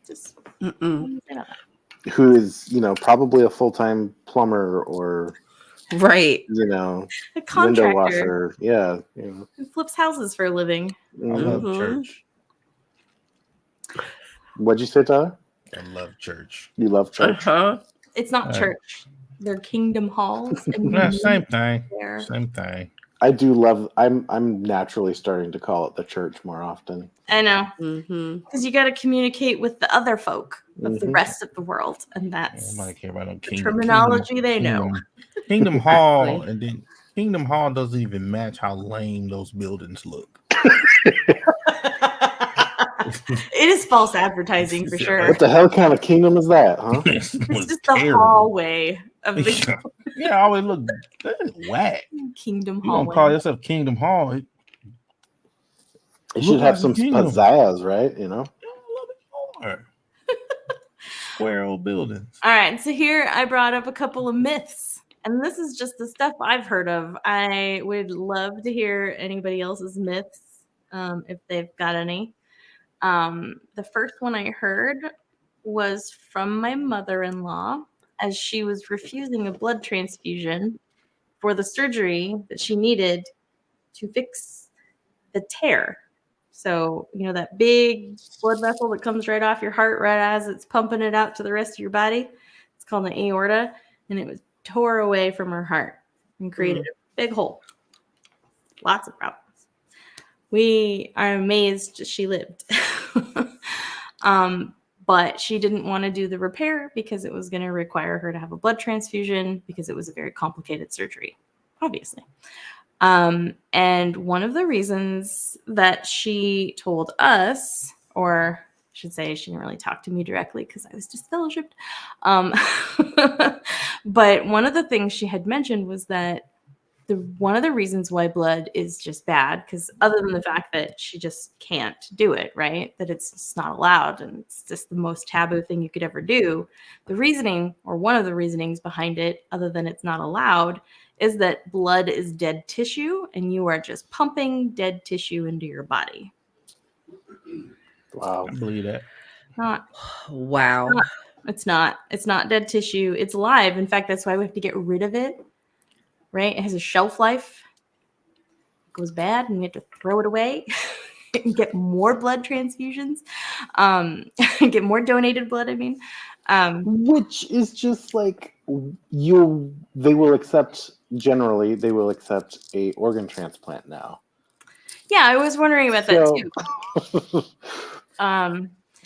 Just who is, probably a full-time plumber or right, a contractor, window washer. Yeah, who flips houses for a living. I love church. What'd you say, Tyler? I love church. You love church? It's not church. They're kingdom halls. Same thing. Same thing. I do love. I'm naturally starting to call it the church more often. I know, because you got to communicate with the other folk of the rest of the world, and that's care about no the terminology they know. Kingdom Hall, and then Kingdom Hall doesn't even match how lame those buildings look. It is false advertising for sure. What the hell kind of kingdom is that, huh? It's just the hallway of the yeah, always look whack. Kingdom You Hall. don't call yourself Kingdom Hall. It should have some pizzazz, right? A little bit more. Square old buildings. All right, so here I brought up a couple of myths, and this is just the stuff I've heard of. I would love to hear anybody else's myths, if they've got any. The first one I heard was from my mother-in-law, as she was refusing a blood transfusion for the surgery that she needed to fix the tear. So, that big blood vessel that comes right off your heart right as it's pumping it out to the rest of your body. It's called the aorta, and it was tore away from her heart and created a big hole. Lots of problems. We are amazed she lived. But she didn't want to do the repair because it was going to require her to have a blood transfusion because it was a very complicated surgery, obviously. And one of the reasons that she told us, or I should say she didn't really talk to me directly because I was just fellowshipped. But one of the things she had mentioned was that one of the reasons why blood is just bad, because other than the fact that she just can't do it, right? That it's just not allowed and it's just the most taboo thing you could ever do. The reasoning, or one of the reasonings behind it, other than it's not allowed, is that blood is dead tissue and you are just pumping dead tissue into your body. Wow. I believe that. Wow. It's not dead tissue. It's alive. In fact, that's why we have to get rid of it. Right? It has a shelf life. It goes bad and we have to throw it away. get more blood transfusions, get more donated blood. I mean, which is just like they will accept a organ transplant now. Yeah, I was wondering about that too.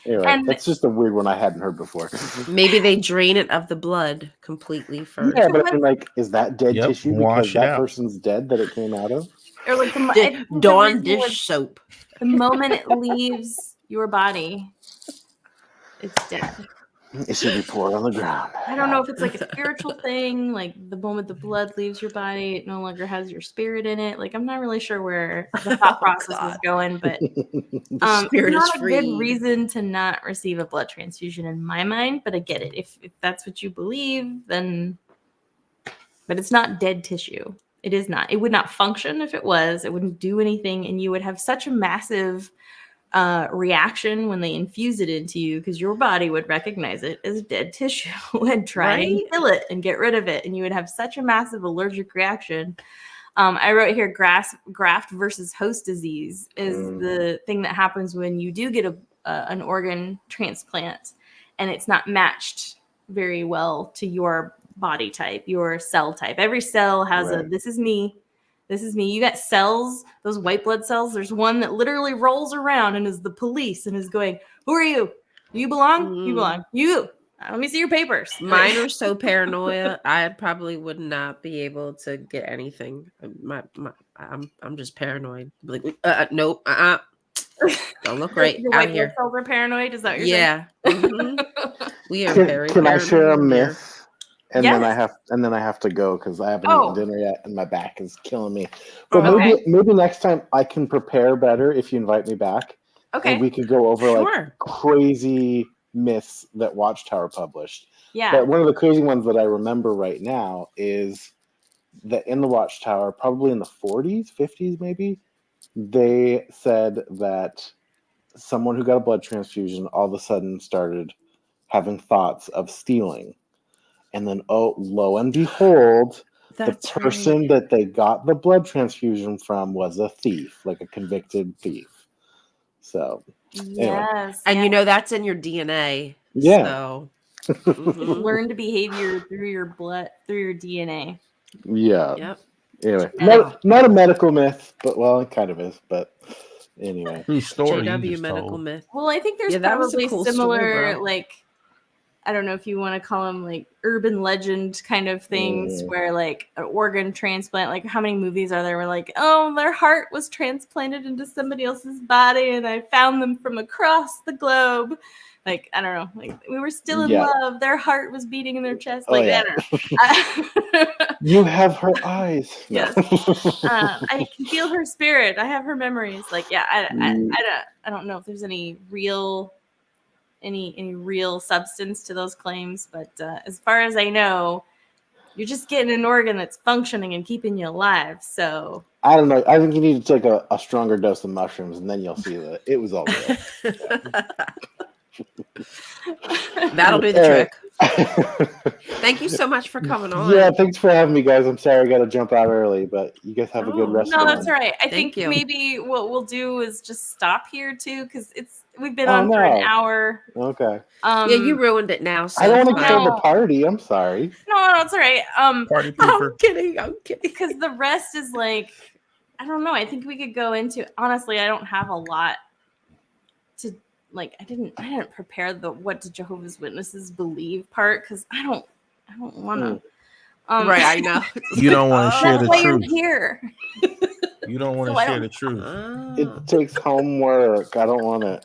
Anyway, that's just a weird one I hadn't heard before. Maybe they drain it of the blood completely first. Yeah, but I mean, like, is that dead tissue because that out. person's dead that it came out of? Or like Dawn dish soap. The moment it leaves your body, it's dead. It should be poured on the ground. I don't know if it's like a spiritual thing, like the moment the blood leaves your body, it no longer has your spirit in it. Like, I'm not really sure where the thought process is going, but spirit it's is not a free. good reason to not receive a blood transfusion in my mind, but I get it. If that's what you believe, then, but it's not dead tissue. It is not. It would not function if it was. It wouldn't do anything, and you would have such a massive reaction when they infuse it into you, because your body would recognize it as dead tissue and try and kill it and get rid of it, and you would have such a massive allergic reaction. I wrote here, graft versus host disease is the thing that happens when you do get an organ transplant and it's not matched very well to your body type, your cell type. Every cell has this is me. This is me. You got cells, those white blood cells. There's one that literally rolls around and is the police and is going, who are you? You belong? You belong. You. Let me see your papers. Mine are so paranoia. I probably would not be able to get anything. I'm just paranoid. Like, nope. Don't look right Your out white here. blood cells are paranoid. Is that what you're saying? Mm-hmm. We are very. Can I share a myth? And yes. then I have to go because I haven't eaten dinner yet and my back is killing me. But maybe next time I can prepare better if you invite me back. Okay. And we could go over like crazy myths that Watchtower published. Yeah. But one of the crazy ones that I remember right now is that in the Watchtower, probably in the 40s, 50s maybe, they said that someone who got a blood transfusion all of a sudden started having thoughts of stealing. And then, lo and behold, the person that they got the blood transfusion from was a thief, like a convicted thief. So, anyway. And you know that's in your DNA. Yeah. So, learned behavior through your blood, through your DNA. Yeah. Yep. Anyway, not a medical myth, but well, it kind of is. But anyway, true story. JW medical myth. Well, I think there's probably cool similar story, like. I don't know if you want to call them like urban legend kind of things where like an organ transplant, like how many movies are there where like, oh, their heart was transplanted into somebody else's body and I found them from across the globe. Like, I don't know, like we were still in love. Their heart was beating in their chest. Like, I don't know. You have her eyes. Yes. I can feel her spirit. I have her memories. Like, yeah, I don't know if there's any real substance to those claims, but as far as I know, you're just getting an organ that's functioning and keeping you alive. So I don't know. I think you need to take a stronger dose of mushrooms, and then you'll see that it was all real. That'll do the trick. Thank you so much for coming on. Yeah, thanks for having me, guys. I'm sorry I got to jump out early, but you guys have a good rest. No, that's all right. I think maybe what we'll do is just stop here too, because we've been on for an hour. Okay. Yeah, you ruined it now. So I don't want to kill the party. I'm sorry. No, it's all right. Party pooper. I'm kidding. Because the rest is like, I don't know. I think we could go into. Honestly, I don't have a lot to like. I didn't prepare the what do Jehovah's Witnesses believe part because I don't want to. Right, I know. You don't want to share the truth. You're here. You don't want to share the truth. It takes homework. I don't want it.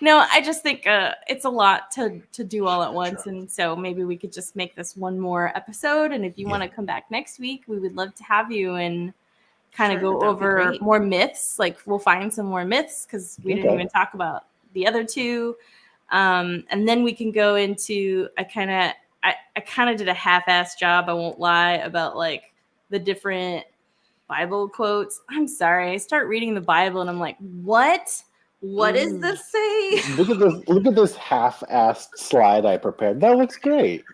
No, I just think it's a lot to do all at once. And so maybe we could just make this one more episode. And if you want to come back next week, we would love to have you and kind of go over more myths. Like we'll find some more myths because we didn't even talk about the other two. And then we can go into, I kind of did a half-assed job, I won't lie, about like the different Bible quotes. I'm sorry. I start reading the Bible and I'm like, what? What does this say? Look at this half-assed slide I prepared. That looks great.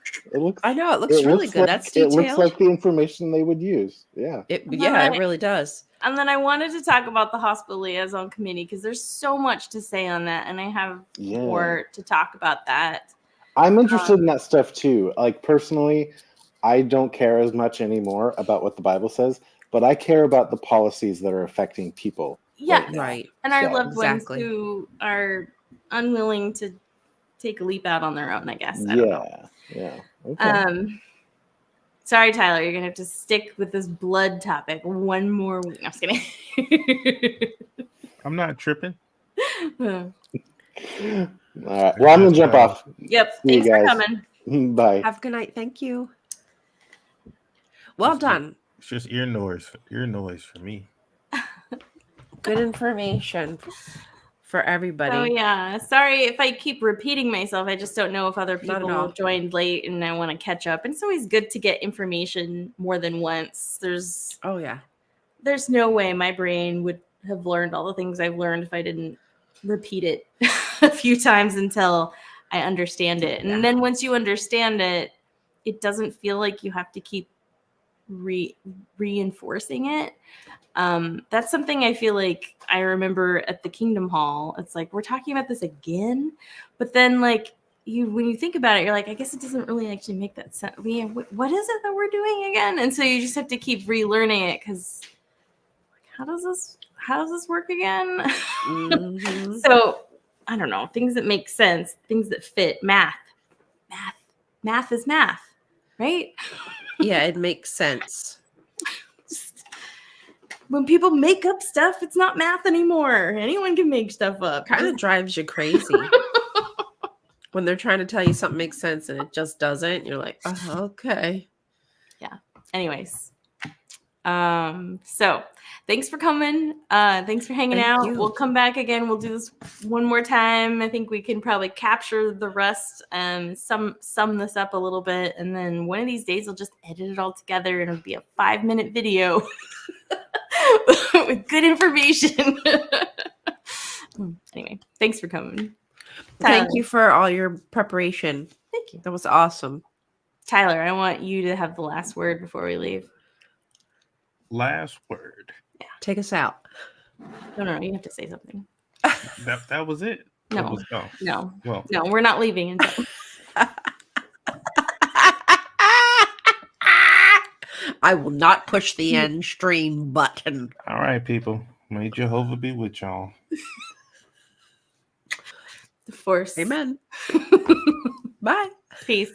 I know it looks really good. That's detailed. It looks like the information they would use. Yeah. It really does. And then I wanted to talk about the hospital liaison committee because there's so much to say on that, and I have more to talk about that. I'm interested in that stuff too. Like personally, I don't care as much anymore about what the Bible says, but I care about the policies that are affecting people. Yeah, right. And our loved ones who are unwilling to take a leap out on their own, I guess. I don't know. Yeah. Okay. Sorry, Tyler, you're gonna have to stick with this blood topic one more week. I'm just kidding. I'm not tripping. All right. Well, I'm gonna jump off. Yep. Thanks for coming. Bye. Have a good night. Thank you. Well done. It's just ear noise for me. Good information for everybody. Oh yeah. Sorry if I keep repeating myself. I just don't know if other people joined late and I want to catch up. And it's always good to get information more than once. There's no way my brain would have learned all the things I've learned if I didn't repeat it a few times until I understand it. And then once you understand it, it doesn't feel like you have to keep reinforcing it. That's something I feel like I remember at the Kingdom Hall. It's like, we're talking about this again, but then like when you think about it, you're like, I guess it doesn't really actually make that sense. What is it that we're doing again? And so you just have to keep relearning it because how does this work again? Mm-hmm. So I don't know, things that make sense, things that fit. Math is math, right? Yeah, it makes sense. When people make up stuff, it's not math anymore. Anyone can make stuff up. Kind of drives you crazy. When they're trying to tell you something makes sense and it just doesn't, you're like, oh, okay. Yeah. Anyways. So thanks for coming. Thanks for hanging out. We'll come back again. We'll do this one more time. I think we can probably capture the rest and sum this up a little bit. And then one of these days we'll just edit it all together and it'll be a 5-minute video with good information. Anyway, thanks for coming. Thank you for all your preparation. Thank you. That was awesome. Tyler, I want you to have the last word before we leave. Last word. Yeah. Take us out. No, you have to say something. That was it. No. No, we're not leaving until. I will not push the end stream button. All right, people. May Jehovah be with y'all. The force. Amen. Bye. Peace.